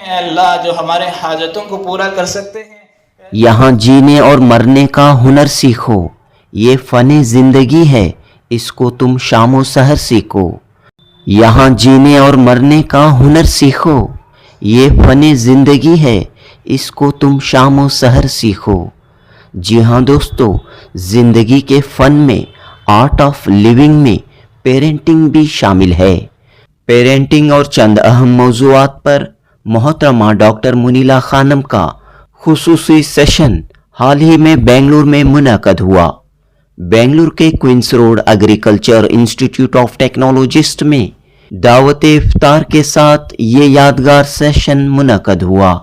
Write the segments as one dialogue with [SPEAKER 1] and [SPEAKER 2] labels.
[SPEAKER 1] हैं अल्लाह जो हमारे हाजतों को पूरा कर सकते हैं।
[SPEAKER 2] यहाँ जीने और मरने का हुनर सीखो, ये फ़न ज़िंदगी है, इसको तुम शामो सहर सीखो। यहाँ जीने और मरने का हुनर सीखो, ये फ़न ज़िंदगी है, इसको तुम शामो सहर सीखो। जी हाँ दोस्तों, ज़िंदगी के फ़न में, आर्ट ऑफ लिविंग में पेरेंटिंग भी शामिल है। पेरेंटिंग और चंद अहम मौज़ूआत पर मोहतरमा डॉक्टर मुनीला खानम का खुसूसी सेशन हाल ही में बेंगलुरु में मुनक़द हुआ। बेंगलुरु के Queens Road Agriculture Institute of Technologist में दावत इफ्तार के साथ ये यादगार सेशन मुनक़द हुआ।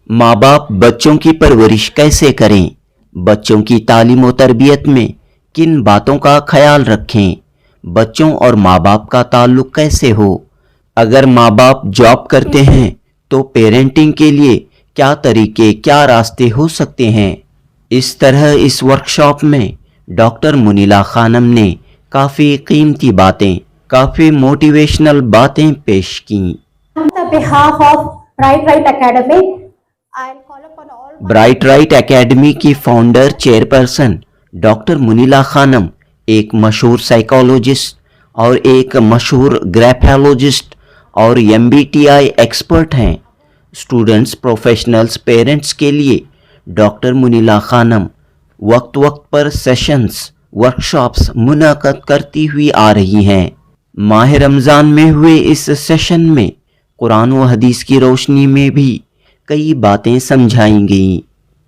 [SPEAKER 2] माँ बाप बच्चों की परवरिश कैसे करें, बच्चों की तालीम और तरबियत में किन बातों का ख्याल रखें, बच्चों और माँ बाप का ताल्लुक़ कैसे हो, अगर माँ बाप जॉब करते हैं तो पेरेंटिंग के लिए क्या तरीके, क्या रास्ते हो सकते हैं। इस तरह इस वर्कशॉप में डॉक्टर मुनीला खानम ने काफ़ी कीमती बातें, काफ़ी मोटिवेशनल बातें पेश की। ब्राइट राइट एकेडमी की फाउंडर चेयरपर्सन डॉक्टर मुनीला खानम एक मशहूर साइकोलॉजिस्ट और एक मशहूर ग्राफोलॉजिस्ट और MBTI एक्सपर्ट हैं। स्टूडेंट्स, प्रोफेशनल्स, पेरेंट्स के लिए डॉक्टर मुनीला खानम वक्त वक्त पर सेशंस, वर्कशॉप्स मुनक़द करती हुई आ रही हैं। माह रमज़ान में हुए इस सेशन में कुरान व हदीस की रोशनी में भी कई बातें समझाई गईं।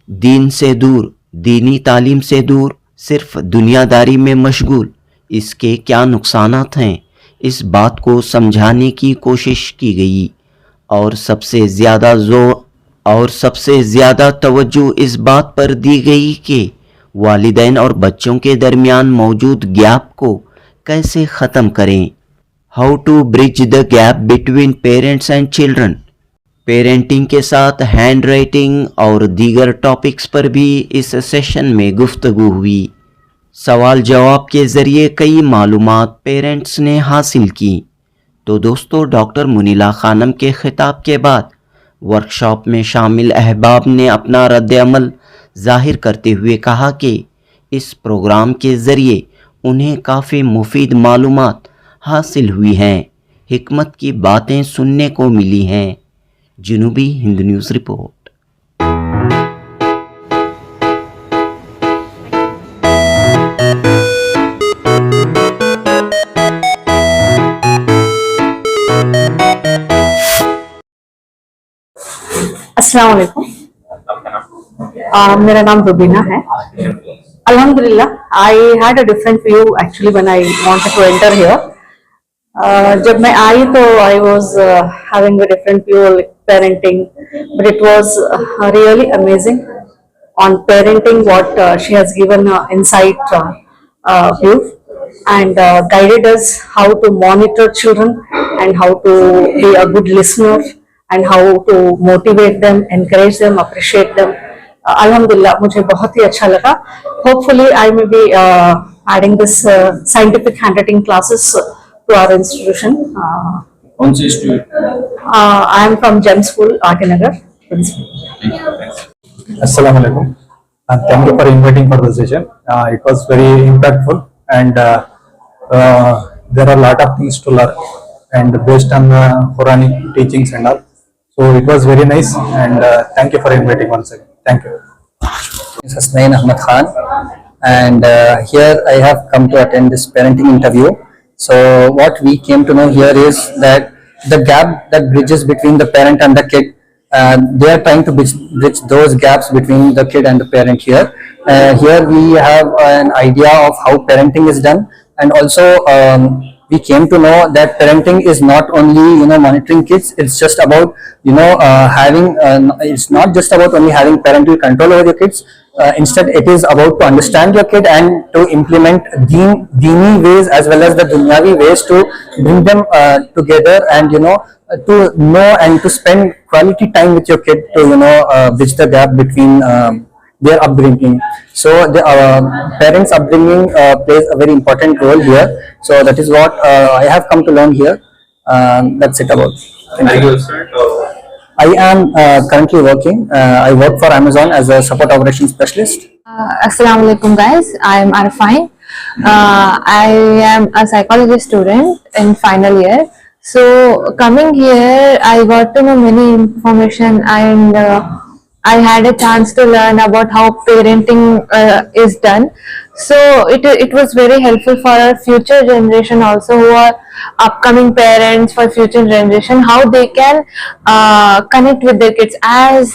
[SPEAKER 2] दीन से दूर, दीनी तालीम से दूर, सिर्फ दुनियादारी में मशगूल, इसके क्या नुकसानात हैं, इस बात को समझाने की कोशिश की गई और सबसे ज़्यादा तवज्जो इस बात पर दी गई कि वालिदैन और बच्चों के दरमियान मौजूद गैप को कैसे ख़त्म करें। How to bridge the gap between parents and children. Parenting के साथ हैंड राइटिंग और दीगर टॉपिक्स पर भी इस सेशन में गुफ्तगू हुई। सवाल जवाब के ज़रिए कई मालूमात पेरेंट्स ने हासिल की। तो दोस्तों, डॉक्टर मुनीला खानम के खिताब के बाद वर्कशॉप में शामिल अहबाब ने अपना रद्द-ए-अमल ज़ाहिर करते हुए कहा कि इस प्रोग्राम के ज़रिए उन्हें काफ़ी मुफीद मालूमात हासिल हुई हैं, हिकमत की बातें सुनने को मिली हैं। जनूबी हिंद न्यूज़ रिपोर्ट।
[SPEAKER 3] अस्सलाम वालेकुम। मेरा नाम रुबीना है। अल्हम्दुलिल्लाह, I had a different view actually when I wanted to enter here. जब मैं आई तो I was having a different view of parenting, but it was really amazing on parenting what she has given insight view and guided us how to monitor children and how to be a good listener and how to motivate them, encourage them, appreciate them. Alhamdulillah, मुझे बहुत ही अच्छा लगा. Hopefully, I may be adding this scientific handwriting classes to our institution.
[SPEAKER 4] कौन सी institute?
[SPEAKER 3] I am from GEM School, Artinagar.
[SPEAKER 5] Assalamu alaikum. Thank you for inviting for the session. It was very impactful and there are a lot of things to learn and based on Quranic teachings and all. So it was very nice and thank you for inviting once again. Thank you.
[SPEAKER 6] This is Hasnain Ahmad Khan and here I have come to attend this parenting interview. So what we came to know here is that the gap that bridges between the parent and the kid, they are trying to bridge those gaps between the kid and the parent here. Here we have an idea of how parenting is done, and also we came to know that parenting is not only monitoring kids. It's just about having it's not just about only having parental control over your kids. Instead, it is about to understand your kid and to implement deeni ways as well as the dunyavi ways to bring them together and to know and to spend quality time with your kid to bridge the gap between their upbringing. So the parents' upbringing plays a very important role here. So that is what I have come to learn here. That's it about. Thank you. I am currently working. I work for Amazon as a support operations specialist.
[SPEAKER 7] Assalamu alaikum guys, I am Arfine. I am a psychology student in final year. So coming here, I got to know many information, and I had a chance to learn about how parenting is done. So it was very helpful for our future generation also, who are upcoming parents, for future generation, how they can connect with their kids, as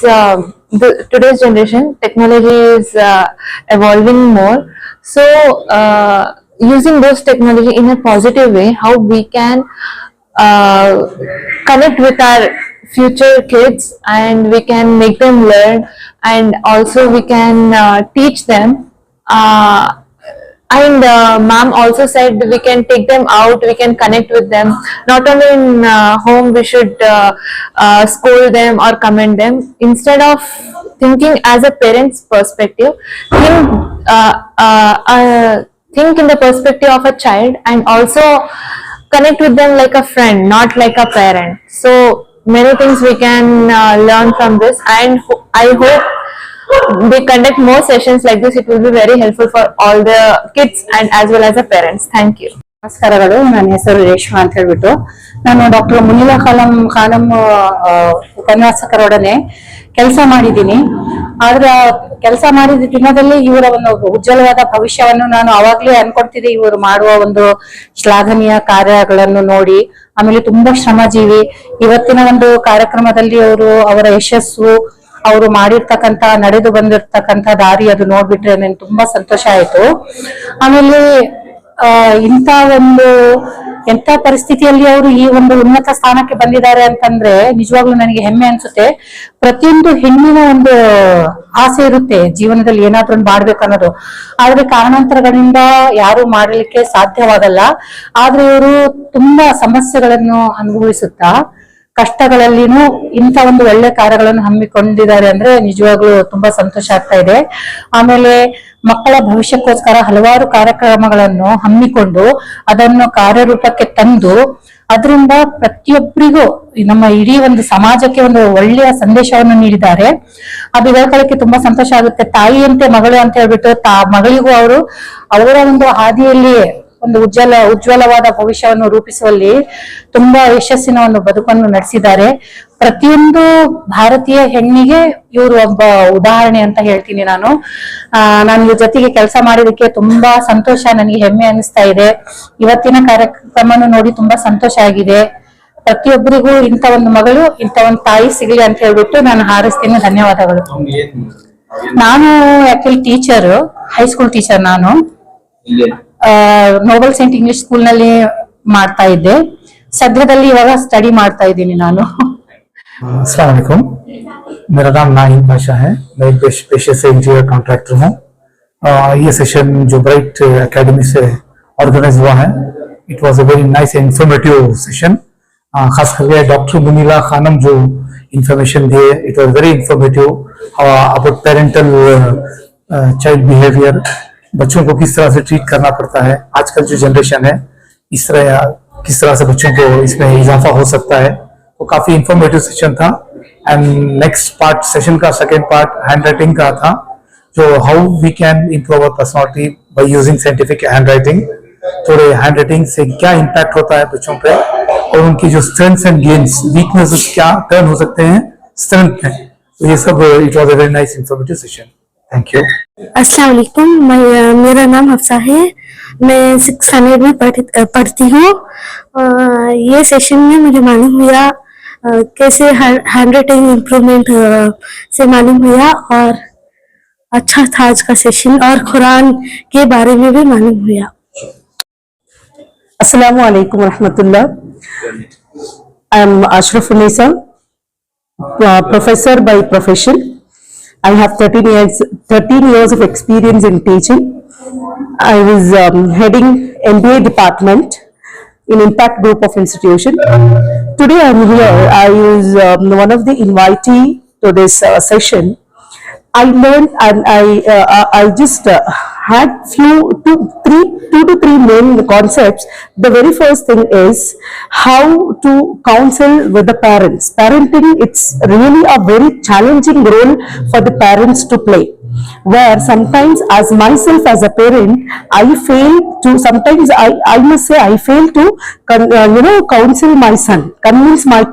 [SPEAKER 7] today's generation technology is evolving more. So using those technology in a positive way, how we can connect with our future kids, and we can make them learn, and also we can teach them. And ma'am also said we can take them out, we can connect with them. Not only in home we should scold them or commend them. Instead of thinking as a parent's perspective, think in the perspective of a child, and also connect with them like a friend, not like a parent. So many things we can learn from this, and I hope they conduct more sessions like this. It will be very helpful for all the kids and as well as the parents. Thank you.
[SPEAKER 3] ನಮಸ್ಕಾರಗಳು. ನನ್ನ ಹೆಸರು ರೇಷ್ಮಾ ಅಂತ ಹೇಳ್ಬಿಟ್ಟು, ನಾನು doctor ಮುನಿಲಾ Khanam ಉಪನ್ಯಾಸಕರೊಡನೆ ಕೆಲಸ ಮಾಡಿದ್ದೀನಿ. ಆದ್ರೆ ಕೆಲಸ ಮಾಡಿದ ದಿನದಲ್ಲಿ ಇವರ ಒಂದು ಉಜ್ವಲವಾದ ಭವಿಷ್ಯವನ್ನು ನಾನು ಅವಾಗ್ಲೇ ಅನ್ಕೊಳ್ತಿದ್ದೆ. ಇವರು ಮಾಡುವ ಒಂದು ಶ್ಲಾಘನೀಯ ಕಾರ್ಯಗಳನ್ನು ನೋಡಿ, ಆಮೇಲೆ ತುಂಬಾ ಶ್ರಮಜೀವಿ. ಇವತ್ತಿನ ಒಂದು ಕಾರ್ಯಕ್ರಮದಲ್ಲಿ ಅವರ ಯಶಸ್ಸು, ಅವರು ಮಾಡಿರ್ತಕ್ಕಂತ, ನಡೆದು ಬಂದಿರ್ತಕ್ಕಂತ ದಾರಿ, ಅದು ನೋಡ್ಬಿಟ್ರೆ ನನಗೆ ತುಂಬಾ ಸಂತೋಷ ಆಯ್ತು. ಆಮೇಲೆ ಎಂತ ಪರಿಸ್ಥಿತಿಯಲ್ಲಿ ಅವರು ಈ ಒಂದು ಉನ್ನತ ಸ್ಥಾನಕ್ಕೆ ಬಂದಿದ್ದಾರೆ ಅಂತಂದ್ರೆ ನಿಜವಾಗ್ಲೂ ನನಗೆ ಹೆಮ್ಮೆ ಅನ್ಸುತ್ತೆ. ಪ್ರತಿಯೊಂದು ಹೆಣ್ಣಿನ ಒಂದು ಆಸೆ ಇರುತ್ತೆ ಜೀವನದಲ್ಲಿ ಏನಾದ್ರೂ ಒಂದು ಮಾಡ್ಬೇಕು ಅನ್ನೋದು. ಆದ್ರೆ ಕಾರಣಾಂತರಗಳಿಂದ ಯಾರು ಮಾಡಲಿಕ್ಕೆ ಸಾಧ್ಯವಾಗಲ್ಲ. ಆದ್ರೆ ಇವರು ತುಂಬಾ ಸಮಸ್ಯೆಗಳನ್ನು ಅನುಭವಿಸುತ್ತಾ ಕಷ್ಟಗಳಲ್ಲಿನೂ ಇಂಥ ಒಂದು ಒಳ್ಳೆ ಕಾರ್ಯಗಳನ್ನು ಹಮ್ಮಿಕೊಂಡಿದ್ದಾರೆ ಅಂದ್ರೆ ನಿಜವಾಗ್ಲೂ ತುಂಬಾ ಸಂತೋಷ ಆಗ್ತಾ ಇದೆ. ಆಮೇಲೆ ಮಕ್ಕಳ ಭವಿಷ್ಯಕ್ಕೋಸ್ಕರ ಹಲವಾರು ಕಾರ್ಯಕ್ರಮಗಳನ್ನು ಹಮ್ಮಿಕೊಂಡು ಅದನ್ನು ಕಾರ್ಯರೂಪಕ್ಕೆ ತಂದು ಅದರಿಂದ ಪ್ರತಿಯೊಬ್ಬರಿಗೂ ನಮ್ಮ ಇಡೀ ಒಂದು ಸಮಾಜಕ್ಕೆ ಒಂದು ಒಳ್ಳೆಯ ಸಂದೇಶವನ್ನು ನೀಡಿದ್ದಾರೆ. ಅದು ಹೇಳ್ಕೊಳ್ಳಕ್ಕೆ ತುಂಬಾ ಸಂತೋಷ ಆಗುತ್ತೆ. ತಾಯಿಯಂತೆ ಮಗಳು ಅಂತ ಹೇಳ್ಬಿಟ್ಟು ಮಗಳಿಗೂ ಅವರ ಒಂದು ಹಾದಿಯಲ್ಲಿ ಒಂದು ಉಜ್ವಲವಾದ ಭವಿಷ್ಯವನ್ನು ರೂಪಿಸುವಲ್ಲಿ ತುಂಬಾ ಯಶಸ್ಸಿನ ಒಂದು ಬದುಕನ್ನು ನಡೆಸಿದ್ದಾರೆ. ಪ್ರತಿಯೊಂದು ಭಾರತೀಯ ಹೆಣ್ಣಿಗೆ ಇವರು ಒಬ್ಬ ಉದಾಹರಣೆ ಅಂತ ಹೇಳ್ತೀನಿ ನಾನು. ಇವ್ರ ಜೊತೆಗೆ ಕೆಲಸ ಮಾಡಿದಕ್ಕೆ ತುಂಬಾ ಸಂತೋಷ, ನನಗೆ ಹೆಮ್ಮೆ ಅನಿಸ್ತಾ ಇದೆ. ಇವತ್ತಿನ ಕಾರ್ಯಕ್ರಮವನ್ನು ನೋಡಿ ತುಂಬಾ ಸಂತೋಷ ಆಗಿದೆ. ಪ್ರತಿಯೊಬ್ಬರಿಗೂ ಇಂಥ ಒಂದು ಮಗಳು, ಇಂಥ ಒಂದು ತಾಯಿ ಸಿಗಲಿ ಅಂತ ಹೇಳ್ಬಿಟ್ಟು ನಾನು ಹಾರೈಸ್ತೀನಿ. ಧನ್ಯವಾದಗಳು. ನಾನು ಆಕ್ಚುಲಿ ಟೀಚರ್, ಹೈಸ್ಕೂಲ್ ಟೀಚರ್. ನಾನು ನೋಬಲ್ ಸೇಂಟ್ ಇಂಗ್ಲಿಷ್ ಸ್ಕೂಲ್ ನಲ್ಲಿ ಮಾಡ್ತಾ ಇದ್ದೆ. ಸದ್ಯದಲ್ಲಿ ಇವಾಗ ಸ್ಟಡಿ ಮಾಡ್ತಾ ಇದ್ದೀನಿ ನಾನು.
[SPEAKER 5] अस्सलाम वालेकुम, मेरा नाम नाहिद बादशाह है। मैं एक पेशे से इंटीरियर कॉन्ट्रैक्टर हूँ। ये सेशन जो ब्राइट एकेडमी से ऑर्गेनाइज हुआ है, it was a very nice informative session. खास करके डॉक्टर मुनीला खानम जो इंफॉर्मेशन दिए, it was very informative about parental child behaviour, बच्चों को किस तरह से ट्रीट करना पड़ता है। आजकल जो जनरेशन है, किस तरह से बच्चों को इसमें इजाफा हो सकता है। तो काफी इंफॉर्मेटिव सेशन था। एंड नेक्स्ट पार्ट, सेशन का सेकेंड पार्ट हैंड राइटिंग का था, जो how we can improve our personality by using scientific hand writing. थोड़े हैंड राइटिंग से क्या इम्पैक्ट होता है बच्चों पे, और उनकी जो स्ट्रेंथ्स एंड गेन्स, वीकनेसेस क्या टर्न हो सकते हैं स्ट्रेंथ में। तो ये सब it was a very nice informative session. Thank you.
[SPEAKER 8] अस्सलाम वालेकुम, मेरा नाम हफ्सा है। मैं 6th स्टैंडर्ड में पढ़ती हूँ। ये सेशन में मुझे मालूम हुआ कैसे हैंड राइटिंग इम्प्रूवमेंट से मालूम हुआ, और अच्छा था आज का सेशन, और कुरान के बारे में भी मालूम हुआ।
[SPEAKER 3] अस्सलामु अलैकुम रहमतुल्लाह। I am Ashraf Unnisa, professor by profession. I have 13 years of experience in teaching. I was heading MBA department in Impact Group of Institution. Today I'm here. I was one of the invitee to this session. I learned, and I just had two to three main concepts. The very first thing is how to counsel with the parents. Parenting, it's really a very challenging role for the parents to play, where sometimes as myself as a parent, I fail to, sometimes I must say I fail to counsel my son, convince my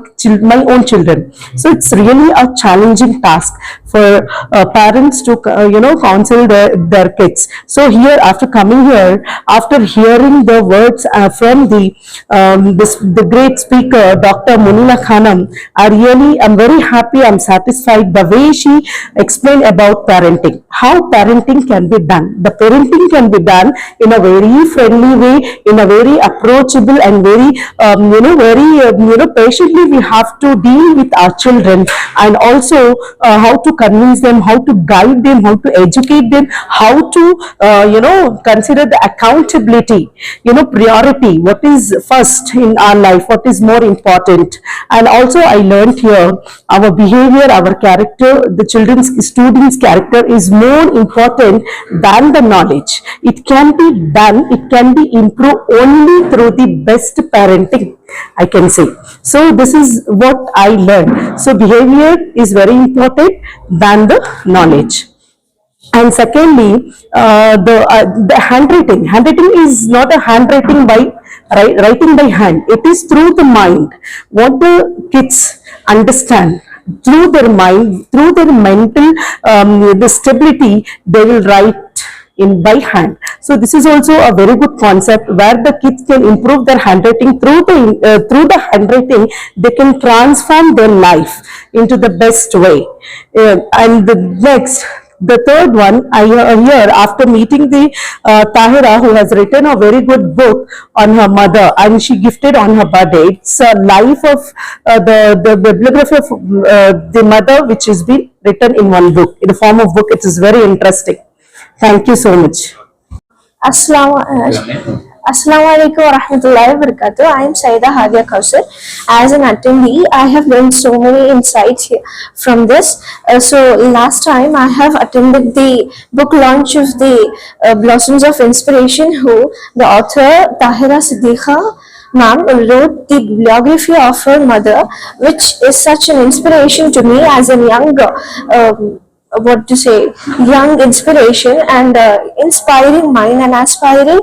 [SPEAKER 3] own children. So it's really a challenging task for parents to counsel their kids. So here, after coming here, after hearing the words from the great speaker Dr. Munila Khanam, I really am very happy, I'm satisfied the way she explained about parenting, how parenting can be done. The parenting can be done in a very friendly way, in a very approachable and very patiently we have to deal with our children, and also how to convince them, how to guide them, how to educate them, how to consider the accountability, priority, what is first in our life, what is more important. And also I learned here our behavior, our character, the students' character is more important than the knowledge. It can be done, it can be improved only through the best parenting, I can say. So this is what I learned. So behavior is very important than the knowledge. And secondly, the handwriting. Handwriting is not a handwriting by writing by hand. It is through the mind. What the kids understand through their mind, through their mental the stability, they will write in by hand. So this is also a very good concept where the kids can improve their handwriting through the handwriting. They can transform their life into the best way. And the third one, I hear after meeting the Tahira, who has written a very good book on her mother, and she gifted on her birthday. It's a life of the bibliography of the mother, which has been written in one book, in the form of book. It is very interesting. Thank you so much.
[SPEAKER 9] Assalamualaikum warahmatullahi wabarakatuh. I am Saida Hadia Kausar. As an attendee, I have learned so many insights here from this. So last time I have attended the book launch of the Blossoms of Inspiration, who the author Tahira Siddiqa ma'am wrote the bibliography of her mother, which is such an inspiration to me as a young young inspiration and inspiring mind and aspiring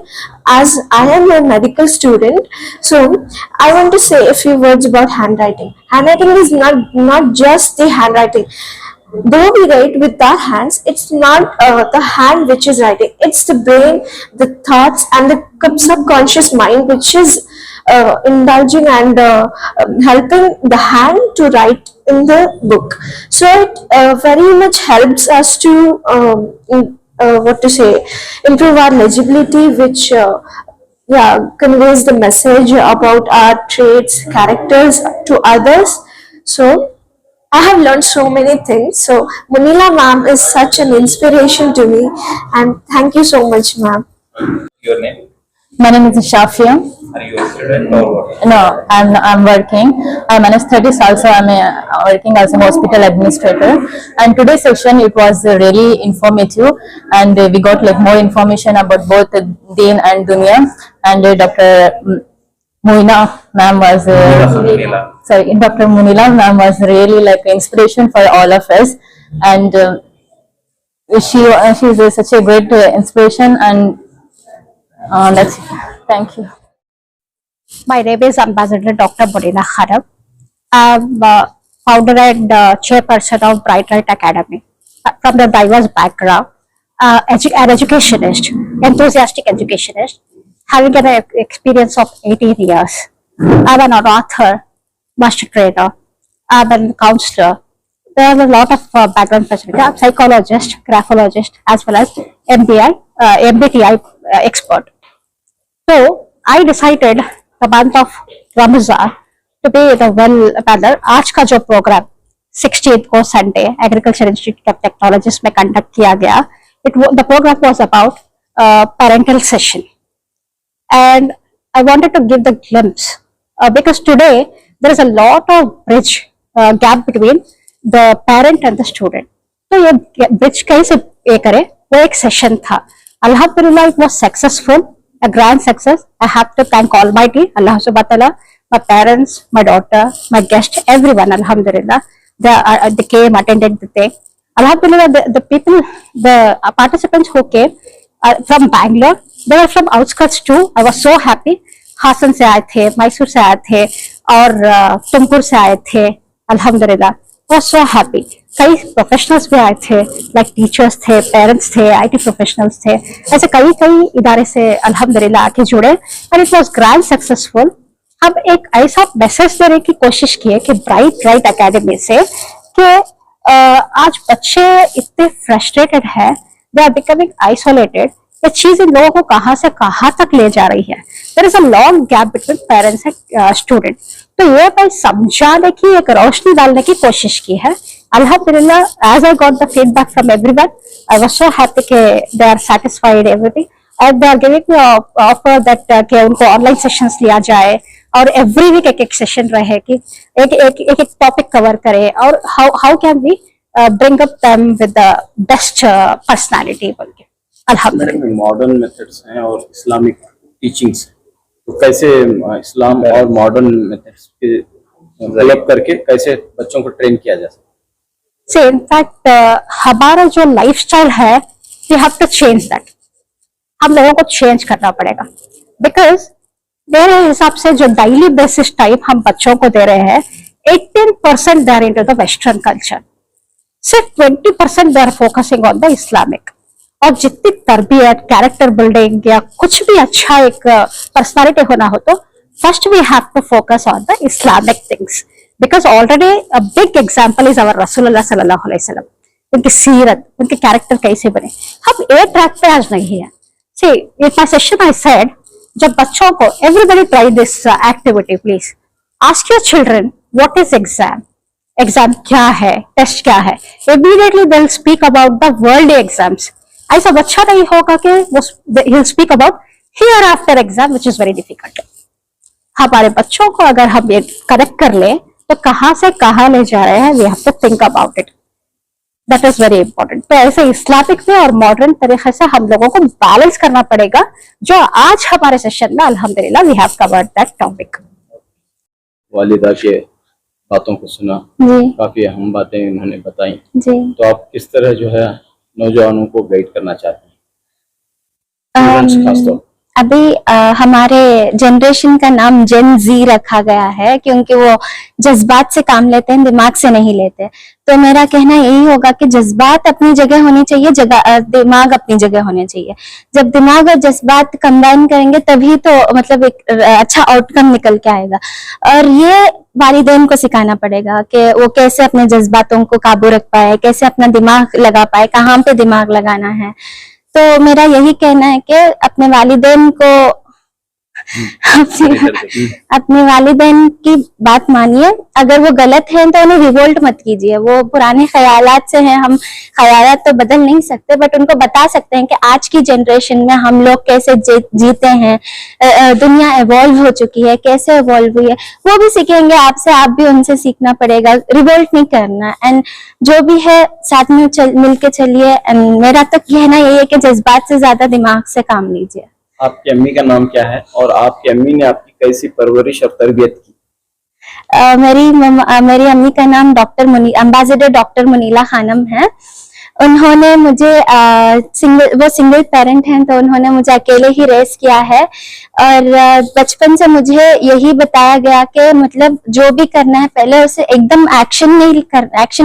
[SPEAKER 9] as I am a medical student. So I want to say a few words about handwriting. Handwriting is not just the handwriting. Though we write with our hands, it's not the hand which is writing. It's the brain, the thoughts and the subconscious mind which is indulging and helping the hand to write in the book. So it very much helps us to improve our legibility, which conveys the message about our traits, characters to others. So I have learned so many things. So Munila ma'am is such an inspiration to me, and thank you so much, ma'am.
[SPEAKER 1] Your name?
[SPEAKER 7] My name is Shafia.
[SPEAKER 1] Are you a student or what?
[SPEAKER 7] No, I'm working. I'm an aesthetics also. I'm working as a hospital administrator. And today's session, it was really informative, and we got like more information about both Deen and Dunya. And Dr. Moina ma'am was Dr. Munila ma'am was really like inspiration for all of us, and she's such a great inspiration, and that's it. Thank you.
[SPEAKER 8] My name is Ambassador Dr. Munila Khanam. I'm founder and chairperson of Bright Light Academy. From the diverse background, an educationist, enthusiastic educationist, having an experience of 18 years. I'm an author, master trainer, I'm a counselor. There are a lot of background facilities. I'm a psychologist, graphologist, as well as MBTI expert. So I decided the month of Ramazan to be the well-manner. आज का जो program 16th को Sunday Agriculture Institute of Technologies में conduct किया गया. The program was about parental session, and I wanted to give the glimpse because today there is a lot of bridge gap between the parent and the student. तो ये bridge कैसे ये करे, वो एक session था.
[SPEAKER 3] Alhamdulillah, it was successful, a grand success. I have to thank Almighty, Allah subhanahu wa ta'ala, my parents, my daughter, my guest, everyone, Alhamdulillah. They came, attended the thing. Alhamdulillah, the people, the participants who came from Bangalore, they were from outskirts too. I was so happy. Haasan से आए थे, मैसूर से आए थे और तुमकुर से आए थे. अल्हम्दुलिल्लाह, was so happy. कई प्रोफेशनल्स भी आए थे, लाइक टीचर्स थे, पेरेंट्स थे, आईटी प्रोफेशनल्स थे, ऐसे कई कई इदारे से अल्हम्दुलिल्लाह आके जुड़े और इट वाज ग्रैंड सक्सेसफुल. अब एक ऐसा मैसेज देने की कोशिश की है कि ब्राइट एकेडमी से कि आज बच्चे इतने फ्रस्ट्रेटेड है, दे आर बिकमिंग आइसोलेटेड. ये चीज इन लोगों को कहाँ से कहाँ तक ले जा रही है. There is a long gap between parents and student. तो ये भाई समझाने की, एक रोशनी डालने की कोशिश की है. Alhamdulillah, as I got the feedback from everyone, I was so happy that they are satisfied everything, and they are giving me an offer that कि उनको ऑनलाइन सेशंस लिया जाए और एवरी वीक एक सेशन रहे कि एक टॉपिक कवर करे और how can we bring up them with the best personality बोल के. अल्हम्दुलिल्लाह,
[SPEAKER 4] मॉडर्न मेथड्स हैं और इस्लामिक टीचिंग्स, तो कैसे इस्लाम और मॉडर्न मेथड्स के डेवलप करके कैसे बच्चों को ट्रेन किया जा सकता है.
[SPEAKER 3] से इनफैक्ट हमारा जो लाइफस्टाइल है, we have to change that. हम लोगों को चेंज करना पड़ेगा, बिकॉज मेरे हिसाब से जो डेली बेसिस टाइम हम बच्चों को दे रहे हैं, 18% they are into the western culture, सिर्फ 20% they are focusing on the Islamic. और जितनी तरबियत, कैरेक्टर बिल्डिंग या कुछ भी अच्छा एक पर्सनालिटी होना हो, तो first we have to focus on the Islamic things. Because already a big example is our Rasulullah sallallahu alaihi wasallam. उनकी सीरत, उनके कैरेक्टर कैसे बने. हम ए ट्रैक पे आज नहीं है. See, in my session I said, जब बच्चों को, everybody try this activity please. Ask your children what is exam. Exam क्या है, टेस्ट क्या है. Immediately they'll speak about the worldly exams. ऐसा बच्चा नहीं होगा कि he'll speak about hereafter exam which is very difficult. हमारे बच्चों को अगर हम ये करेक्ट कर ले तो कहां से कहां ले जा रहे हैं, we have to think about it. That is very important. तो ऐसे इस्लामिक में और मॉडर्न तरीके से हम लोगों को बैलेंस करना पड़ेगा, जो आज हमारे सेशन में अल्हम्दुलिल्लाह we have covered that topic.
[SPEAKER 4] वालिदा के बातों को सुना,
[SPEAKER 7] जी
[SPEAKER 4] काफी अहम बातें उन्होंने बताई,
[SPEAKER 7] जी.
[SPEAKER 4] तो आप किस तरह जो है नौजवानों को गाइड करना चाहते हैं, स्टूडेंट्स खासतौर पर?
[SPEAKER 7] अभी हमारे जनरेशन का नाम जेन जी रखा गया है, क्योंकि वो जज्बात से काम लेते हैं, दिमाग से नहीं लेते. तो मेरा कहना यही होगा कि जज्बात अपनी जगह होनी चाहिए, दिमाग अपनी जगह होने चाहिए. जब दिमाग और जज्बात कंबाइन करेंगे तभी तो मतलब एक अच्छा आउटकम निकल के आएगा. और ये वालिदैन को सिखाना पड़ेगा कि वो कैसे अपने जज्बातों को काबू रख पाए, कैसे अपना दिमाग लगा पाए, कहाँ पे दिमाग लगाना है. तो मेरा यही कहना है कि अपने वालिदैन को अपने वालिदैन की बात मानिए. अगर वो गलत है तो उन्हें रिवोल्ट मत कीजिए. वो पुराने ख्यालात से हैं, हम ख्यालात तो बदल नहीं सकते, बट उनको बता सकते हैं कि आज की जनरेशन में हम लोग कैसे जीते हैं, दुनिया इवॉल्व हो चुकी है, कैसे इवॉल्व हुई है. वो भी सीखेंगे आपसे, आप भी उनसे सीखना पड़ेगा. रिवोल्ट नहीं करना, एंड जो भी है साथ में मिलके चलिए. एंड मेरा तो कहना यही है कि जज्बात से ज्यादा दिमाग से काम लीजिए.
[SPEAKER 4] आपकी अम्मी का नाम क्या है और आपकी अम्मी ने आपकी कैसी परवरिश और तरबियत की?
[SPEAKER 7] मेरी अम्मी का नाम एम्बेसडर डॉक्टर मुनीला खानम है. उन्होंने मुझे वो सिंगल पेरेंट हैं, तो उन्होंने मुझे अकेले ही रेस किया है. और बचपन से मुझे यही बताया गया कि मतलब जो भी करना है पहले उसे एकदम एक्शन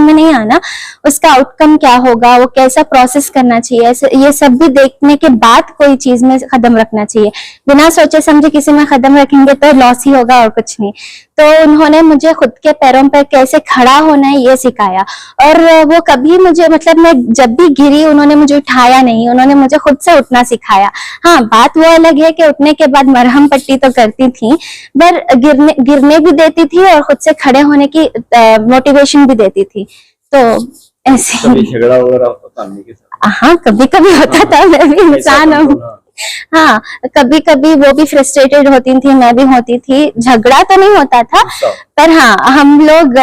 [SPEAKER 7] में नहीं आना, उसका आउटकम क्या होगा, वो कैसा प्रोसेस करना चाहिए, ये सब भी देखने के बाद कोई चीज में कदम रखना चाहिए. बिना सोचे समझे किसी में कदम रखेंगे तो लॉस ही होगा और कुछ नहीं. तो उन्होंने मुझे खुद के पैरों पर कैसे खड़ा होना है ये सिखाया. और वो कभी मुझे मतलब मैं जब भी गिरी उन्होंने मुझे उठाया नहीं, उन्होंने मुझे खुद से उठना सिखाया. हाँ, बात वो अलग है कि उठने के बाद मरहम पट्टी तो करती थी, पर गिरने भी देती थी और खुद से खड़े होने की मोटिवेशन भी देती थी. तो ऐसे
[SPEAKER 4] कभी झगड़ा वगैरह होता था अम्मी के साथ?
[SPEAKER 7] हाँ, कभी कभी होता था. मैं भी इंसान हूँ.
[SPEAKER 10] हाँ, कभी कभी वो भी फ्रस्ट्रेटेड होती थी, मैं भी होती थी, झगड़ा तो नहीं होता था, पर हाँ हम लोग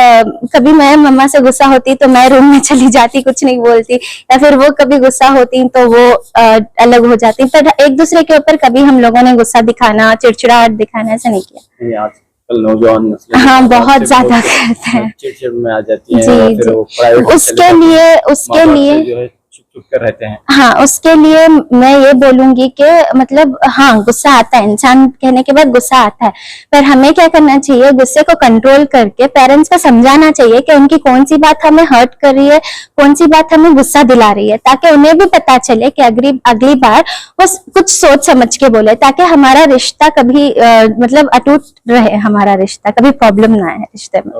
[SPEAKER 10] कभी मैं मम्मा से गुस्सा होती तो मैं रूम में चली जाती, कुछ नहीं बोलती, या फिर वो कभी गुस्सा होती तो वो अलग हो जाती, पर एक दूसरे के ऊपर कभी हम लोगों ने गुस्सा दिखाना, चिड़चिड़ाहट दिखाना ऐसा नहीं किया।
[SPEAKER 4] नहीं, आजकल नौजवान नस्लें
[SPEAKER 10] हाँ, बहुत
[SPEAKER 4] से
[SPEAKER 10] ज्यादा करते हैं।
[SPEAKER 4] चिड़चिड़ में आ जाती हैं,
[SPEAKER 10] जी,
[SPEAKER 4] या फिर
[SPEAKER 10] जी।
[SPEAKER 4] वो प्राइवेट
[SPEAKER 10] उसके लिए
[SPEAKER 4] जो है चुप चुप कर रहते हैं।
[SPEAKER 10] हाँ, उसके लिए मैं ये बोलूंगी कि मतलब हाँ गुस्सा आता है, इंसान कहने के बाद गुस्सा आता है, पर हमें क्या करना चाहिए, गुस्से को कंट्रोल करके पेरेंट्स को समझाना चाहिए कि उनकी कौन सी बात हमें हर्ट कर रही है, कौन सी बात हमें गुस्सा दिला रही है, ताकि उन्हें भी पता चले कि अगली बार वो कुछ सोच समझ के बोले, ताकि हमारा रिश्ता कभी मतलब अटूट रहे, हमारा रिश्ता कभी प्रॉब्लम ना आए रिश्ते में।